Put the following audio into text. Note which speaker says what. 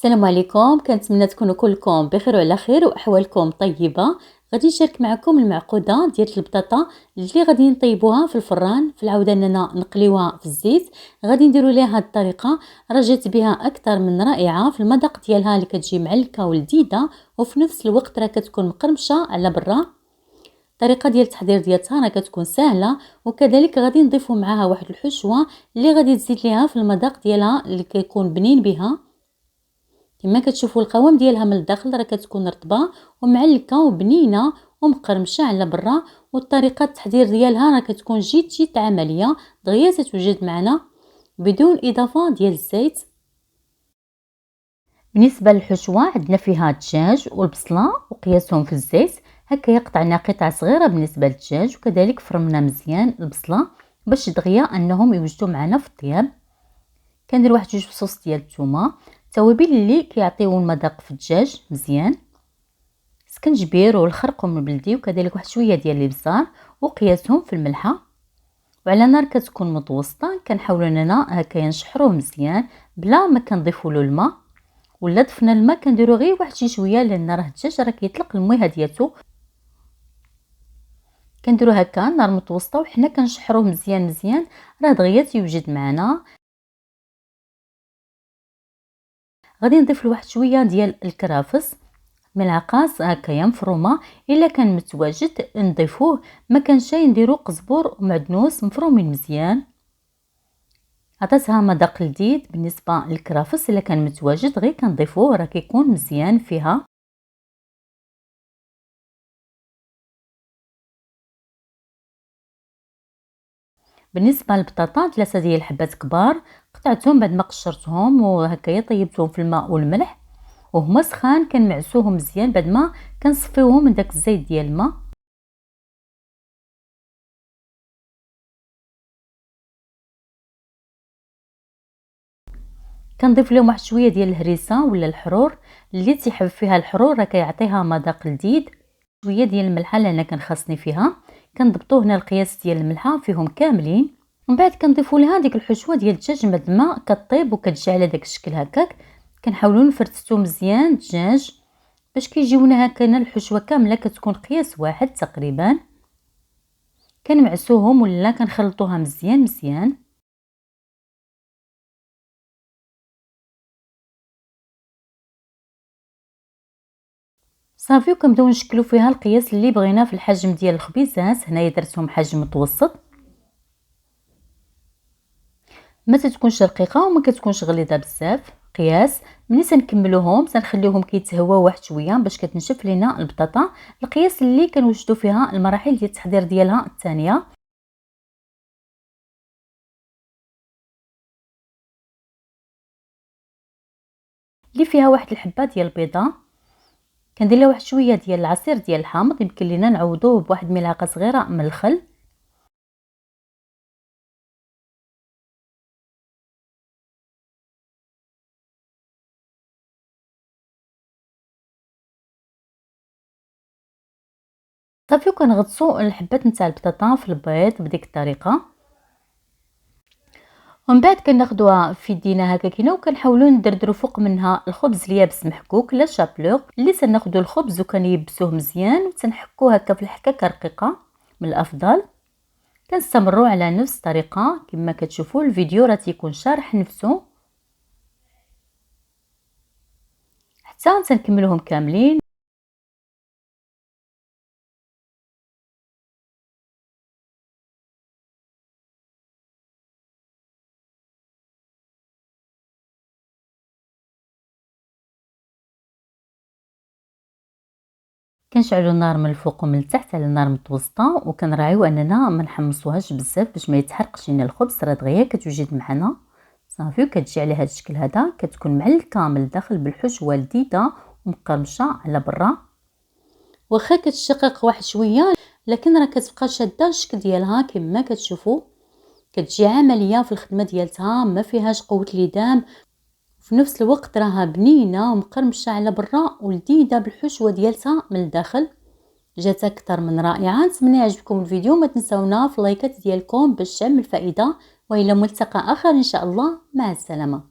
Speaker 1: السلام عليكم، كنتمنى تكونوا كلكم بخير وعلى خير واحوالكم طيبه. غادي نشارك معكم المعقوده ديال البطاطا اللي غادي نطيبوها في الفران، في العوده اننا نقليوها في الزيت. غادي نديروا ليها هذه الطريقه، رجعت بها اكثر من رائعه في المذاق ديالها اللي كتجي معلكه ولذيذه، وفي نفس الوقت راه كتكون مقرمشه على برا. الطريقه ديال التحضير ديالها راه كتكون سهله، وكذلك غادي نضيفوا معها واحد الحشوه اللي غادي تزيد ليها في المذاق ديالها اللي كيكون بنين بها. كما كتشوفوا القوام ديالها من الداخل راه كتكون رطبه ومعلكه وبنينه ومقرمشه على برا. والطريقه التحضير ديالها راه كتكون جد عمليه، دغيا تتوجد معنا بدون اضافه ديال الزيت. بالنسبه للحشوه عندنا فيها الدجاج والبصله وقياسهم في الزيت. هكا قطعنا قطع صغيره بالنسبه للدجاج، وكذلك فرمنا مزيان البصله باش دغيا انهم يوجدوا معنا في الطياب. كندير واحد 2 فصوص ديال الثومه، التوابل اللي كيعطيو المذاق في الدجاج مزيان، سكنجبير والخرقوم البلدي، وكذلك واحد شويه ديال الابزار وقياسهم في الملحه. وعلى نار كتكون متوسطه كنحاولوا اننا هكا نشحروه مزيان بلا ما كنضيفوا له الماء، ولا ضفنا الماء كنديروا غير واحد شي شويه لان راه الدجاج راه كيطلق المويه ديالته. كنديروا هكا نار متوسطه وحنا كنشحروه مزيان راه دغيا تيوجد معنا. غادي نضيف له واحد شويه ديال الكرافس، ملعقه هكايا مفرومه، الا كان متواجد نضيفوه، ما كانش نديرو قزبر ومعدنوس مفرومين مزيان. عطاتها مذاق لذيذ. بالنسبه للكرافس الا كان متواجد غير كنضيفوه، راه كيكون مزيان فيها. بالنسبه للبطاطا 3 ديال الحبات كبار قطعتهم بعد ما قشرتهم وهكايا طيبتهم في الماء والملح، وهما سخان كنمعسوهم مزيان بعد ما كنصفيوهم من داك الزيت ديال الماء. كنضيف لهم واحد شويه ديال الهريسه ولا الحرور، اللي تيحب فيها الحرور راه كيعطيها مذاق لذيذ. شويه ديال الملحه لان كنخصني فيها، كنضبطوا هنا القياس ديال الملحه فيهم كاملين. ومن بعد كنضيفوا لها ديك الحشوه ديال الدجاج بعد ما كطيب وكتجي على داك الشكل هكاك. كنحاولوا نفرتسوا مزيان الدجاج باش كيجيونا هكا الحشوه كامله كتكون قياس واحد تقريبا. كنمعسوهم ولا كنخلطوها مزيان. صافي وكنبداو نشكلوا فيها القياس اللي بغينا في الحجم ديال الخبيزات. هنايا درتهم حجم متوسط، ما تتكونش رقيقه وما كتكونش غليظه بزاف. قياس ملي تنكملوهم تنخليوهم كيتهواو واحد شويه باش كتنشف لينا البطاطا. القياس اللي كنوجدوا فيها المراحل ديال التحضير ديالها الثانيه. اللي فيها واحد الحبه ديال البيضه، كندير لها واحد شويه ديال العصير ديال الحامض، يمكن لينا نعوضوه بواحد ملعقه صغيره من الخل. صافي وكنغطسوا الحبات نتاع البطاطا في البيض بديك الطريقه. ومن بعد كناخذوها في يدينا هكاكينا وكنحاولوا ندردروا فوق منها الخبز اليابس محكوك لا شابلوغ، اللي تناخذوا الخبز وكنيبسوه مزيان وتنحكوه هكا في الحكاكه رقيقه من الافضل. كنستمروا على نفس الطريقه كما كتشوفوا الفيديو راه تيكون شارح نفسه حتى تنكملوهم كاملين. كنشعلوا النار من الفوق ومن التحت على النار متوسطه، وكنراعيو اننا ما نحمصوهاش بزاف باش ما يتحرقش لنا الخبز، راه دغيا كتوجد معنا. صافي وكتجي على هذا الشكل هذا، كتكون معلكه من الداخل بالحشوه لذيذه ومقرمشه على برا. واخا كتشقق واحد شويه لكن راه كتبقى شاده الشكل ديالها كما كتشوفوا. كتجي عمليه في الخدمه ديالتها، ما فيهاش قوه لدام، في نفس الوقت راها بنينه ومقرمشه على برا ولذيذه بالحشوه ديالتها من الداخل. جات اكثر من رائعه. نتمنى يعجبكم الفيديو، ما تنساونا في اللايكات ديالكم باش تعم الفائده، والى ملتقى اخر ان شاء الله. مع السلامه.